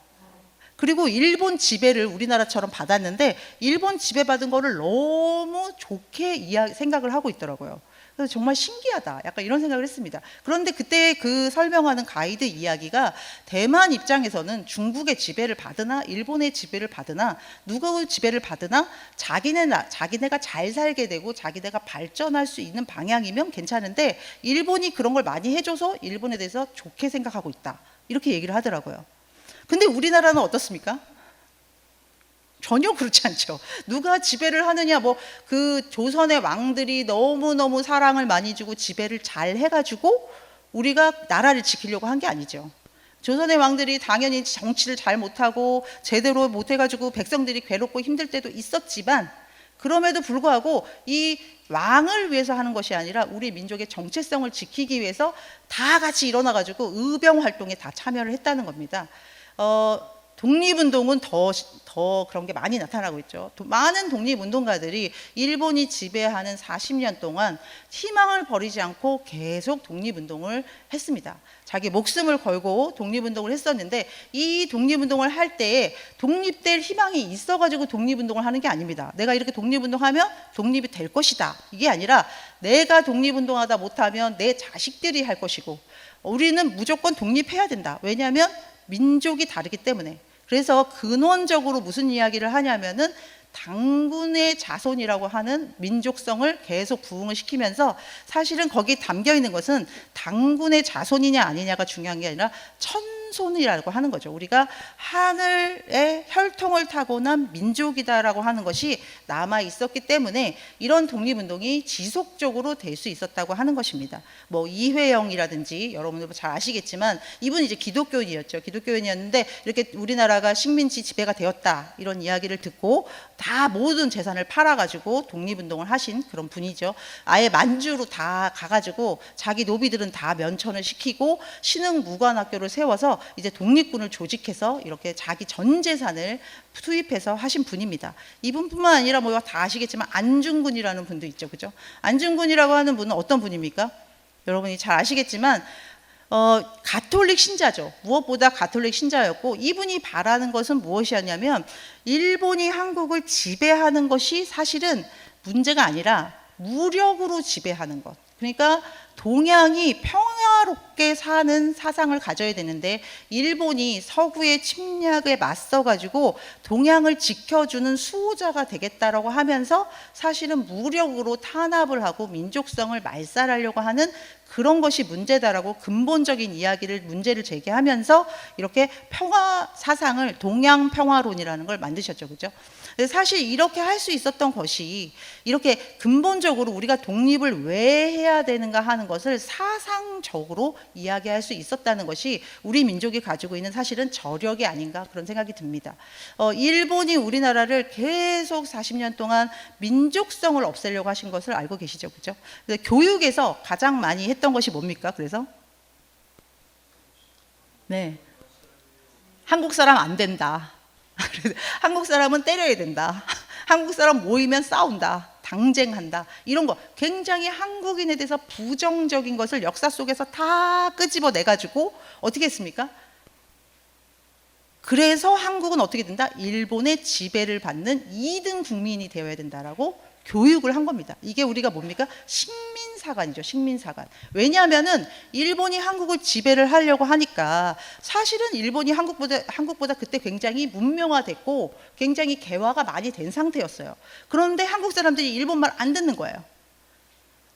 그리고 일본 지배를 우리나라처럼 받았는데 일본 지배받은 거를 너무 좋게 생각을 하고 있더라고요. 그래서 정말 신기하다, 약간 이런 생각을 했습니다. 그런데 그때 그 설명하는 가이드 이야기가 대만 입장에서는 중국의 지배를 받으나 일본의 지배를 받으나 누구의 지배를 받으나 자기네가 잘 살게 되고 자기네가 발전할 수 있는 방향이면 괜찮은데 일본이 그런 걸 많이 해줘서 일본에 대해서 좋게 생각하고 있다, 이렇게 얘기를 하더라고요. 근데 우리나라는 어떻습니까? 전혀 그렇지 않죠. 누가 지배를 하느냐, 뭐 그 조선의 왕들이 너무너무 사랑을 많이 주고 지배를 잘 해가지고 우리가 나라를 지키려고 한 게 아니죠. 조선의 왕들이 당연히 정치를 잘 못하고 제대로 못해가지고 백성들이 괴롭고 힘들 때도 있었지만, 그럼에도 불구하고 이 왕을 위해서 하는 것이 아니라 우리 민족의 정체성을 지키기 위해서 다 같이 일어나가지고 의병 활동에 다 참여를 했다는 겁니다. 독립운동은 더 그런 게 많이 나타나고 있죠. 많은 독립운동가들이 일본이 지배하는 40년 동안 희망을 버리지 않고 계속 독립운동을 했습니다. 자기 목숨을 걸고 독립운동을 했었는데, 이 독립운동을 할 때에 독립될 희망이 있어가지고 독립운동을 하는 게 아닙니다. 내가 이렇게 독립운동하면 독립이 될 것이다, 이게 아니라 내가 독립운동하다 못하면 내 자식들이 할 것이고, 우리는 무조건 독립해야 된다. 왜냐하면 민족이 다르기 때문에. 그래서 근원적으로 무슨 이야기를 하냐면은 당군의 자손이라고 하는 민족성을 계속 부흥을 시키면서, 사실은 거기에 담겨 있는 것은 당군의 자손이냐 아니냐가 중요한 게 아니라 천손이라고 하는 거죠. 우리가 하늘의 혈통을 타고난 민족이다라고 하는 것이 남아 있었기 때문에 이런 독립운동이 지속적으로 될 수 있었다고 하는 것입니다. 뭐 이회영이라든지 여러분들 잘 아시겠지만 이분이 이제 기독교인이었죠. 기독교인이었는데 이렇게 우리나라가 식민지 지배가 되었다, 이런 이야기를 듣고 다 모든 재산을 팔아가지고 독립운동을 하신 그런 분이죠. 아예 만주로 다 가가지고 자기 노비들은 다 면천을 시키고 신흥무관학교를 세워서 이제 독립군을 조직해서 이렇게 자기 전 재산을 투입해서 하신 분입니다. 이분뿐만 아니라 뭐 다 아시겠지만 안중근이라는 분도 있죠, 그죠? 안중근이라고 하는 분은 어떤 분입니까? 여러분이 잘 아시겠지만 가톨릭 신자죠. 무엇보다 가톨릭 신자였고, 이분이 바라는 것은 무엇이었냐면 일본이 한국을 지배하는 것이 사실은 문제가 아니라 무력으로 지배하는 것. 그러니까 동양이 평화롭게 사는 사상을 가져야 되는데, 일본이 서구의 침략에 맞서가지고 동양을 지켜주는 수호자가 되겠다라고 하면서 사실은 무력으로 탄압을 하고 민족성을 말살하려고 하는 그런 것이 문제다라고 근본적인 문제를 제기하면서 이렇게 평화 사상을 동양 평화론이라는 걸 만드셨죠, 그죠? 사실 이렇게 할 수 있었던 것이, 이렇게 근본적으로 우리가 독립을 왜 해야 되는가 하는 것을 사상적으로 이야기할 수 있었다는 것이 우리 민족이 가지고 있는 사실은 저력이 아닌가, 그런 생각이 듭니다. 일본이 우리나라를 계속 40년 동안 민족성을 없애려고 하신 것을 알고 계시죠, 그죠? 교육에서 가장 많이 했던 것이 뭡니까? 그래서 네, 한국 사람 안 된다. 한국 사람은 때려야 된다. 한국 사람 모이면 싸운다, 당쟁한다, 이런 거 굉장히 한국인에 대해서 부정적인 것을 역사 속에서 다 끄집어내가지고 어떻게 했습니까? 그래서 한국은 어떻게 된다? 일본의 지배를 받는 2등 국민이 되어야 된다라고 교육을 한 겁니다. 이게 우리가 뭡니까? 식민사관이죠. 식민사관. 왜냐하면은 일본이 한국을 지배를 하려고 하니까 사실은 일본이 한국보다 그때 굉장히 문명화됐고 굉장히 개화가 많이 된 상태였어요. 그런데 한국 사람들이 일본 말 안 듣는 거예요.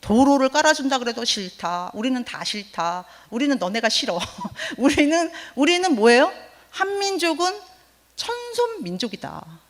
도로를 깔아준다 그래도 싫다. 우리는 다 싫다. 우리는 너네가 싫어. 우리는 뭐예요? 한민족은 천손 민족이다.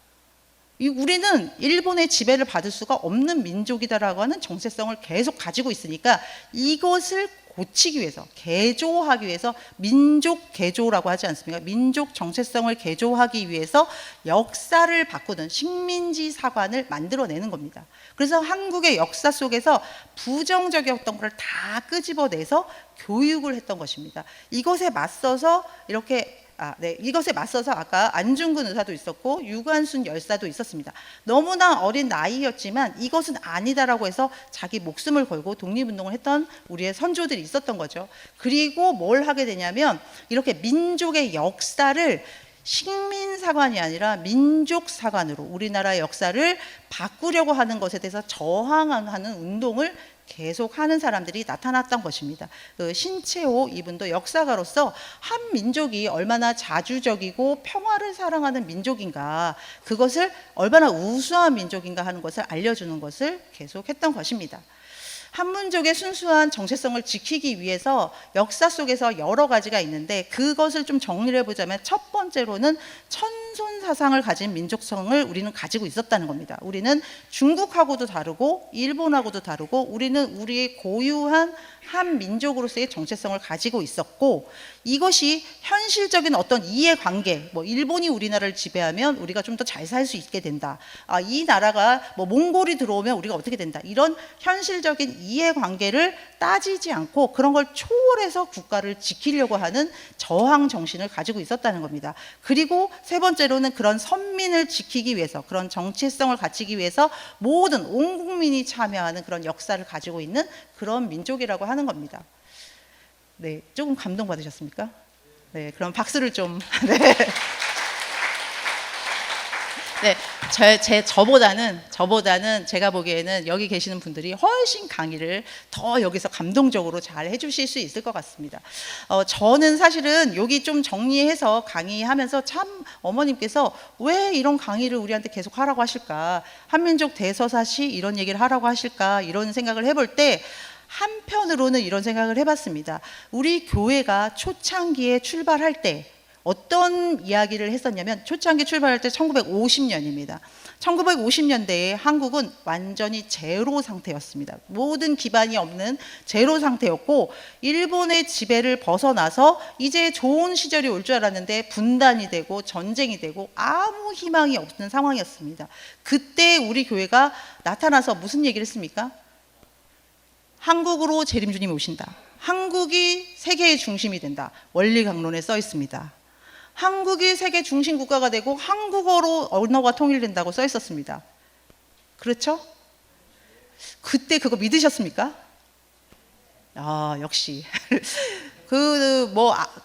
우리는 일본의 지배를 받을 수가 없는 민족이다라고 하는 정체성을 계속 가지고 있으니까 이것을 고치기 위해서, 개조하기 위해서, 민족 개조라고 하지 않습니까? 민족 정체성을 개조하기 위해서 역사를 바꾸는 식민지 사관을 만들어내는 겁니다. 그래서 한국의 역사 속에서 부정적이었던 것을 다 끄집어내서 교육을 했던 것입니다. 이것에 맞서서 이것에 맞서서 아까 안중근 의사도 있었고 유관순 열사도 있었습니다. 너무나 어린 나이였지만 이것은 아니다라고 해서 자기 목숨을 걸고 독립운동을 했던 우리의 선조들이 있었던 거죠. 그리고 뭘 하게 되냐면 이렇게 민족의 역사를 식민사관이 아니라 민족사관으로 우리나라의 역사를 바꾸려고 하는 것에 대해서 저항하는 운동을 계속하는 사람들이 나타났던 것입니다. 신채호 이분도 역사가로서 한 민족이 얼마나 자주적이고 평화를 사랑하는 민족인가, 그것을 얼마나 우수한 민족인가 하는 것을 알려주는 것을 계속했던 것입니다. 한민족의 순수한 정체성을 지키기 위해서 역사 속에서 여러 가지가 있는데, 그것을 좀 정리를 해보자면 첫 번째로는 천손 사상을 가진 민족성을 우리는 가지고 있었다는 겁니다. 우리는 중국하고도 다르고 일본하고도 다르고 우리는 우리의 고유한 한 민족으로서의 정체성을 가지고 있었고, 이것이 현실적인 어떤 이해관계, 뭐 일본이 우리나라를 지배하면 우리가 좀 더 잘 살 수 있게 된다, 이 나라가 뭐 몽골이 들어오면 우리가 어떻게 된다, 이런 현실적인 이해관계를 따지지 않고 그런 걸 초월해서 국가를 지키려고 하는 저항 정신을 가지고 있었다는 겁니다. 그리고 세 번째로는 그런 선민을 지키기 위해서, 그런 정체성을 갖추기 위해서 모든 온 국민이 참여하는 그런 역사를 가지고 있는 그런 민족이라고 하는 겁니다. 네, 조금 감동받으셨습니까? 네, 그럼 박수를 좀. 네. 네, 저보다는 제가 보기에는 여기 계시는 분들이 훨씬 강의를 더 여기서 감동적으로 잘 해주실 수 있을 것 같습니다. 저는 사실은 여기 좀 정리해서 강의하면서 참 어머님께서 왜 이런 강의를 우리한테 계속 하라고 하실까, 한민족 대서사시 이런 얘기를 하라고 하실까, 이런 생각을 해볼 때 한편으로는 이런 생각을 해봤습니다. 우리 교회가 초창기에 출발할 때 어떤 이야기를 했었냐면, 초창기 출발할 때 1950년입니다. 1950년대에 한국은 완전히 제로 상태였습니다. 모든 기반이 없는 제로 상태였고, 일본의 지배를 벗어나서 이제 좋은 시절이 올 줄 알았는데 분단이 되고 전쟁이 되고 아무 희망이 없는 상황이었습니다. 그때 우리 교회가 나타나서 무슨 얘기를 했습니까? 한국으로 재림주님이 오신다. 한국이 세계의 중심이 된다. 원리강론에 써 있습니다. 한국이 세계 중심 국가가 되고 한국어로 언어가 통일된다고 써 있었습니다. 그렇죠? 그때 그거 믿으셨습니까? 역시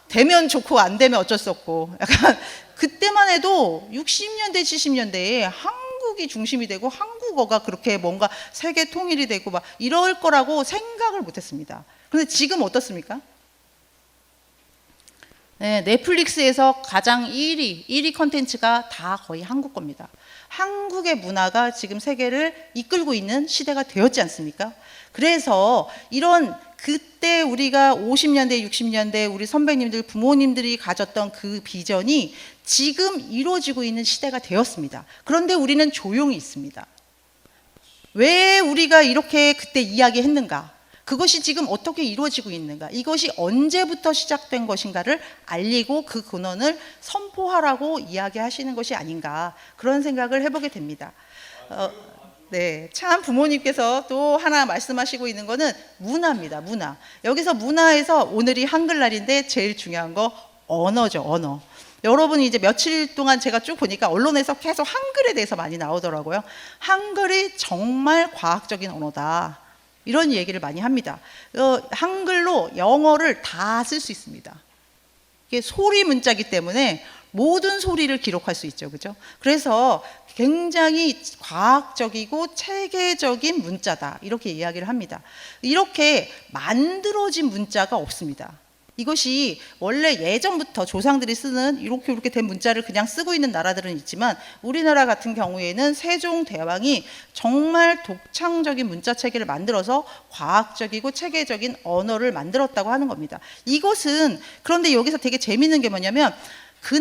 되면 좋고 안 되면 어쩔 수 없고, 약간 그때만 해도 60년대 70년대에 한국이 중심이 되고 한국어가 그렇게 뭔가 세계 통일이 되고 막 이럴 거라고 생각을 못했습니다. 그런데 지금 어떻습니까? 네, 넷플릭스에서 가장 1위 컨텐츠가 다 거의 한국 겁니다. 한국의 문화가 지금 세계를 이끌고 있는 시대가 되었지 않습니까? 그래서 이런 그때 우리가 50년대, 60년대 우리 선배님들, 부모님들이 가졌던 그 비전이 지금 이루어지고 있는 시대가 되었습니다. 그런데 우리는 조용히 있습니다. 왜 우리가 이렇게 그때 이야기했는가? 그것이 지금 어떻게 이루어지고 있는가? 이것이 언제부터 시작된 것인가를 알리고 그 근원을 선포하라고 이야기하시는 것이 아닌가, 그런 생각을 해보게 됩니다. 네, 참 부모님께서 또 하나 말씀하시고 있는 거는 문화입니다. 문화. 여기서 문화에서 오늘이 한글날인데 제일 중요한 거 언어죠. 언어. 여러분이 이제 며칠 동안 제가 쭉 보니까 언론에서 계속 한글에 대해서 많이 나오더라고요. 한글이 정말 과학적인 언어다, 이런 얘기를 많이 합니다. 한글로 영어를 다 쓸 수 있습니다. 이게 소리 문자이기 때문에 모든 소리를 기록할 수 있죠, 그죠? 그래서 굉장히 과학적이고 체계적인 문자다, 이렇게 이야기를 합니다. 이렇게 만들어진 문자가 없습니다. 이것이 원래 예전부터 조상들이 쓰는 이렇게 된 문자를 그냥 쓰고 있는 나라들은 있지만, 우리나라 같은 경우에는 세종대왕이 정말 독창적인 문자 체계를 만들어서 과학적이고 체계적인 언어를 만들었다고 하는 겁니다. 이것은, 그런데 여기서 되게 재밌는 게 뭐냐면, 그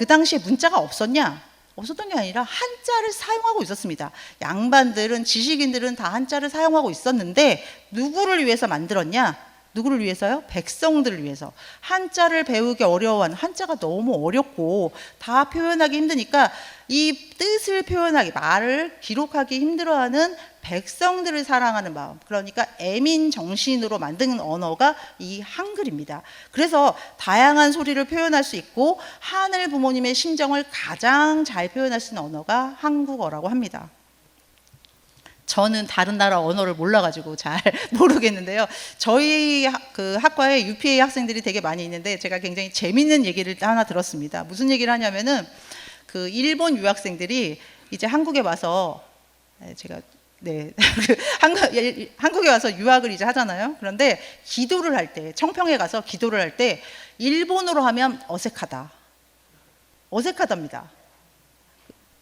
당시에 문자가 없었냐? 없었던 게 아니라 한자를 사용하고 있었습니다. 양반들은, 지식인들은 다 한자를 사용하고 있었는데 누구를 위해서 만들었냐? 누구를 위해서요? 백성들을 위해서. 한자를 배우기 어려워하는, 한자가 너무 어렵고 다 표현하기 힘드니까 이 뜻을 표현하기, 말을 기록하기 힘들어하는 백성들을 사랑하는 마음, 그러니까 애민 정신으로 만든 언어가 이 한글입니다. 그래서 다양한 소리를 표현할 수 있고 하늘 부모님의 심정을 가장 잘 표현할 수 있는 언어가 한국어라고 합니다. 저는 다른 나라 언어를 몰라가지고 잘 모르겠는데요. 저희 그 학과에 UPA 학생들이 되게 많이 있는데 제가 굉장히 재밌는 얘기를 하나 들었습니다. 무슨 얘기를 하냐면은, 그 일본 유학생들이 이제 한국에 와서, 제가 한국에 와서 유학을 이제 하잖아요. 그런데 기도를 할 때, 청평에 가서 기도를 할 때 일본어로 하면 어색하답니다.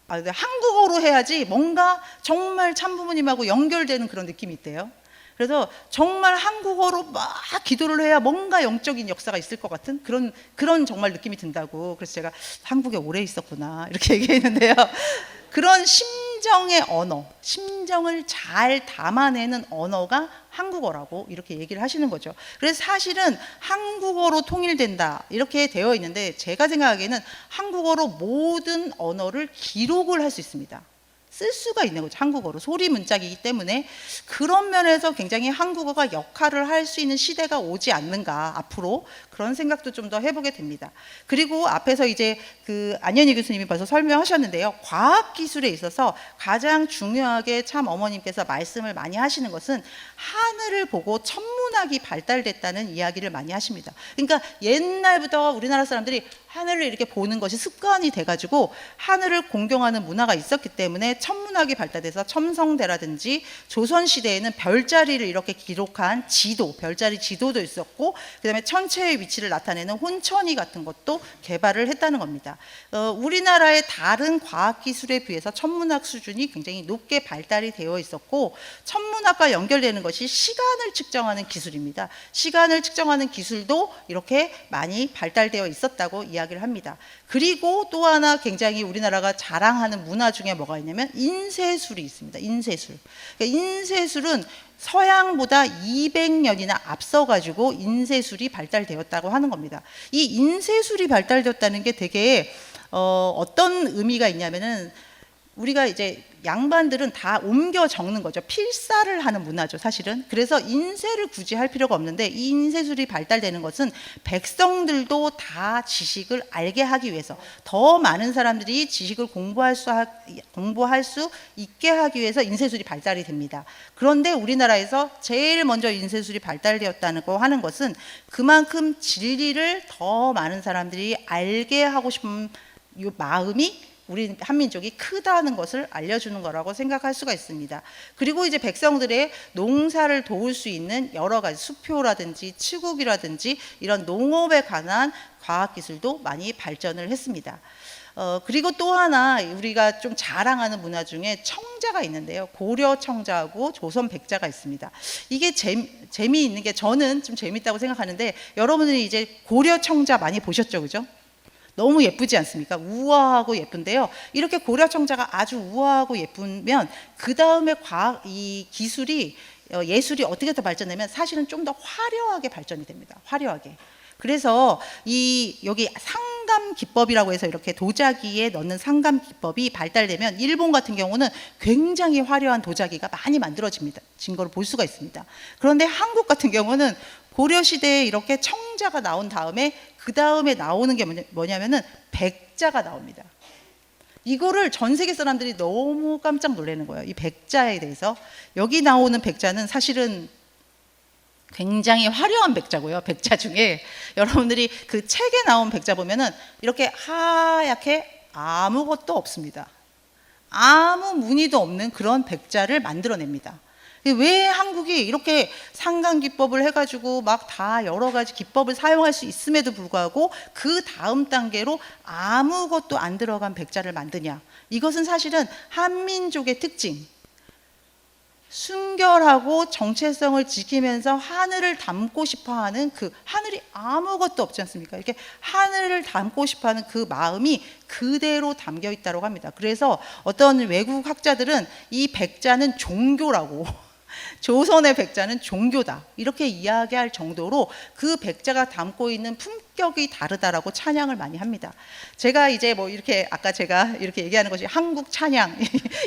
한국어로 해야지 뭔가 정말 참부모님하고 연결되는 그런 느낌이 있대요. 그래서 정말 한국어로 막 기도를 해야 뭔가 영적인 역사가 있을 것 같은 그런 정말 느낌이 든다고. 그래서 제가 한국에 오래 있었구나 이렇게 얘기했는데요. 그런 심정의 언어, 심정을 잘 담아내는 언어가 한국어라고 이렇게 얘기를 하시는 거죠. 그래서 사실은 한국어로 통일된다 이렇게 되어 있는데, 제가 생각하기에는 한국어로 모든 언어를 기록을 할 수 있습니다. 쓸 수가 있는 거죠. 한국어로 소리 문짝이기 때문에. 그런 면에서 굉장히 한국어가 역할을 할 수 있는 시대가 오지 않는가 앞으로, 그런 생각도 좀 더 해보게 됩니다. 그리고 앞에서 이제 그 안현희 교수님이 벌써 설명하셨는데요, 과학기술에 있어서 가장 중요하게 참 어머님께서 말씀을 많이 하시는 것은 하늘을 보고 천문학이 발달됐다는 이야기를 많이 하십니다. 그러니까 옛날부터 우리나라 사람들이 하늘을 이렇게 보는 것이 습관이 돼가지고 하늘을 공경하는 문화가 있었기 때문에 천문학이 발달돼서 첨성대라든지 조선시대에는 별자리를 이렇게 기록한 지도, 별자리 지도도 있었고, 그 다음에 천체의 위치를 나타내는 혼천이 같은 것도 개발을 했다는 겁니다. 우리나라의 다른 과학기술에 비해서 천문학 수준이 굉장히 높게 발달이 되어 있었고, 천문학과 연결되는 것이 시간을 측정하는 기술입니다. 시간을 측정하는 기술도 이렇게 많이 발달되어 있었다고 이야기를 합니다. 그리고 또 하나 굉장히 우리나라가 자랑하는 문화 중에 뭐가 있냐면 인쇄술이 있습니다. 인쇄술. 그러니까 인쇄술은 서양보다 200년이나 앞서가지고 인쇄술이 발달되었다고 하는 겁니다. 이 인쇄술이 발달되었다는 게 되게 어떤 의미가 있냐면은, 우리가 이제 양반들은 다 옮겨 적는 거죠. 필사를 하는 문화죠, 사실은. 그래서 인쇄를 굳이 할 필요가 없는데, 이 인쇄술이 발달되는 것은 백성들도 다 지식을 알게 하기 위해서, 더 많은 사람들이 지식을 공부할 수 있게 하기 위해서 인쇄술이 발달이 됩니다. 그런데 우리나라에서 제일 먼저 인쇄술이 발달되었다는 거 하는 것은 그만큼 진리를 더 많은 사람들이 알게 하고 싶은 이 마음이 우리 한민족이 크다는 것을 알려주는 거라고 생각할 수가 있습니다. 그리고 이제 백성들의 농사를 도울 수 있는 여러 가지 수표라든지 치국이라든지 이런 농업에 관한 과학기술도 많이 발전을 했습니다. 그리고 또 하나 우리가 좀 자랑하는 문화 중에 청자가 있는데요, 고려 청자하고 조선 백자가 있습니다. 이게 재미있는 게, 저는 좀 재밌다고 생각하는데, 여러분들이 이제 고려 청자 많이 보셨죠, 그죠? 너무 예쁘지 않습니까? 우아하고 예쁜데요, 이렇게 고려 청자가 아주 우아하고 예쁘면 그 다음에 이 기술이, 예술이 어떻게 더 발전되면 사실은 좀 더 화려하게 발전이 됩니다. 화려하게. 그래서 여기 상감 기법이라고 해서 이렇게 도자기에 넣는 상감 기법이 발달되면 일본 같은 경우는 굉장히 화려한 도자기가 많이 만들어집니다. 진 거를 볼 수가 있습니다. 그런데 한국 같은 경우는 고려 시대에 이렇게 청자가 나온 다음에 그 다음에 나오는 게 뭐냐면은 백자가 나옵니다. 이거를 전 세계 사람들이 너무 깜짝 놀라는 거예요. 이 백자에 대해서. 여기 나오는 백자는 사실은 굉장히 화려한 백자고요. 백자 중에 여러분들이 그 책에 나온 백자 보면은 이렇게 하얗게 아무것도 없습니다. 아무 무늬도 없는 그런 백자를 만들어냅니다. 왜 한국이 이렇게 상강기법을 해가지고 막 다 여러 가지 기법을 사용할 수 있음에도 불구하고 그 다음 단계로 아무것도 안 들어간 백자를 만드냐? 이것은 사실은 한민족의 특징, 순결하고 정체성을 지키면서 하늘을 담고 싶어하는 그 하늘이 아무것도 없지 않습니까? 이렇게 하늘을 담고 싶어하는 그 마음이 그대로 담겨 있다고 합니다. 그래서 어떤 외국 학자들은 이 백자는 종교라고, 조선의 백자는 종교다 이렇게 이야기할 정도로 그 백자가 담고 있는 품격이 다르다라고 찬양을 많이 합니다. 제가 이제 뭐 이렇게 아까 제가 이렇게 얘기하는 것이 한국 찬양,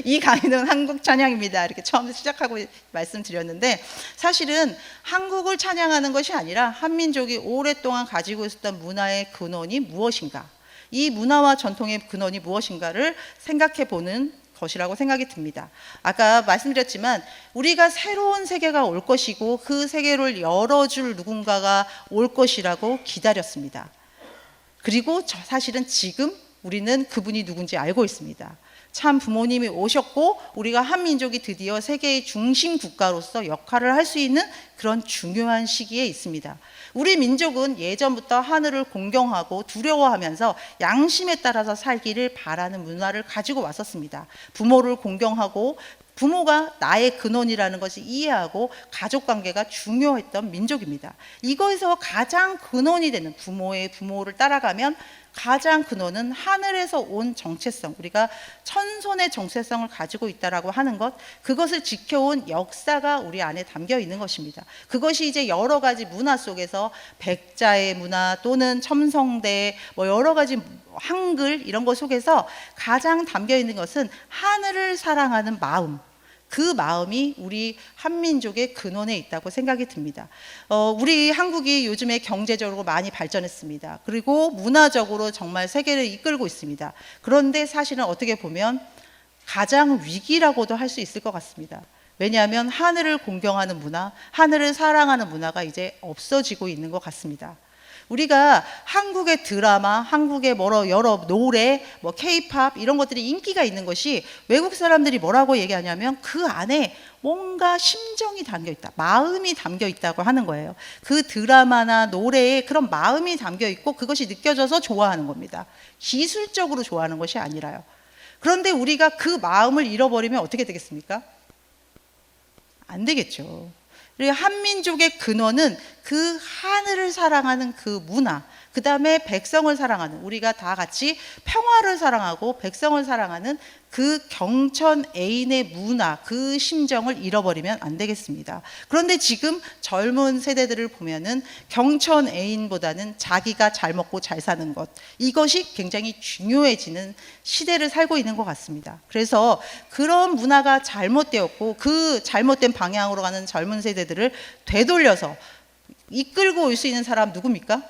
이 강의는 한국 찬양입니다 이렇게 처음 시작하고 말씀드렸는데, 사실은 한국을 찬양하는 것이 아니라 한민족이 오랫동안 가지고 있었던 문화의 근원이 무엇인가, 이 문화와 전통의 근원이 무엇인가를 생각해 보는 것이라고 생각이 듭니다. 아까 말씀드렸지만 우리가 새로운 세계가 올 것이고 그 세계를 열어줄 누군가가 올 것이라고 기다렸습니다. 그리고 사실은 지금 우리는 그분이 누군지 알고 있습니다. 참 부모님이 오셨고 우리가 한민족이 드디어 세계의 중심 국가로서 역할을 할 수 있는 그런 중요한 시기에 있습니다. 우리 민족은 예전부터 하늘을 공경하고 두려워하면서 양심에 따라서 살기를 바라는 문화를 가지고 왔었습니다. 부모를 공경하고 부모가 나의 근원이라는 것을 이해하고 가족관계가 중요했던 민족입니다. 이거에서 가장 근원이 되는 부모를 따라가면 가장 근원은 하늘에서 온 정체성, 우리가 천손의 정체성을 가지고 있다라고 하는 것, 그것을 지켜온 역사가 우리 안에 담겨 있는 것입니다. 그것이 이제 여러 가지 문화 속에서 백자의 문화 또는 첨성대 여러 가지 한글 이런 것 속에서 가장 담겨 있는 것은 하늘을 사랑하는 마음, 그 마음이 우리 한민족의 근원에 있다고 생각이 듭니다. 우리 한국이 요즘에 경제적으로 많이 발전했습니다. 그리고 문화적으로 정말 세계를 이끌고 있습니다. 그런데 사실은 어떻게 보면 가장 위기라고도 할 수 있을 것 같습니다. 왜냐하면 하늘을 공경하는 문화, 하늘을 사랑하는 문화가 이제 없어지고 있는 것 같습니다. 우리가 한국의 드라마, 한국의 여러 노래, K-팝 이런 것들이 인기가 있는 것이 외국 사람들이 뭐라고 얘기하냐면 그 안에 뭔가 심정이 담겨 있다, 마음이 담겨 있다고 하는 거예요. 그 드라마나 노래에 그런 마음이 담겨 있고 그것이 느껴져서 좋아하는 겁니다. 기술적으로 좋아하는 것이 아니라요. 그런데 우리가 그 마음을 잃어버리면 어떻게 되겠습니까? 안 되겠죠. 그리고 한민족의 근원은 그 하늘을 사랑하는 그 문화, 그 다음에 백성을 사랑하는, 우리가 다 같이 평화를 사랑하고 백성을 사랑하는 그 경천 애인의 문화, 그 심정을 잃어버리면 안 되겠습니다. 그런데 지금 젊은 세대들을 보면은 경천 애인보다는 자기가 잘 먹고 잘 사는 것, 이것이 굉장히 중요해지는 시대를 살고 있는 것 같습니다. 그래서 그런 문화가 잘못되었고 그 잘못된 방향으로 가는 젊은 세대들을 되돌려서 이끌고 올 수 있는 사람 누굽니까?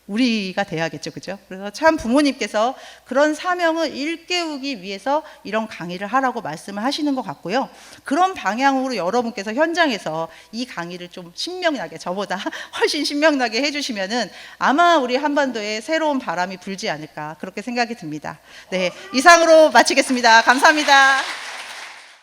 우리가 돼야겠죠, 그죠? 그래서 참 부모님께서 그런 사명을 일깨우기 위해서 이런 강의를 하라고 말씀을 하시는 것 같고요. 그런 방향으로 여러분께서 현장에서 이 강의를 좀 신명나게, 저보다 훨씬 신명나게 해주시면은 아마 우리 한반도에 새로운 바람이 불지 않을까 그렇게 생각이 듭니다. 네, 이상으로 마치겠습니다. 감사합니다.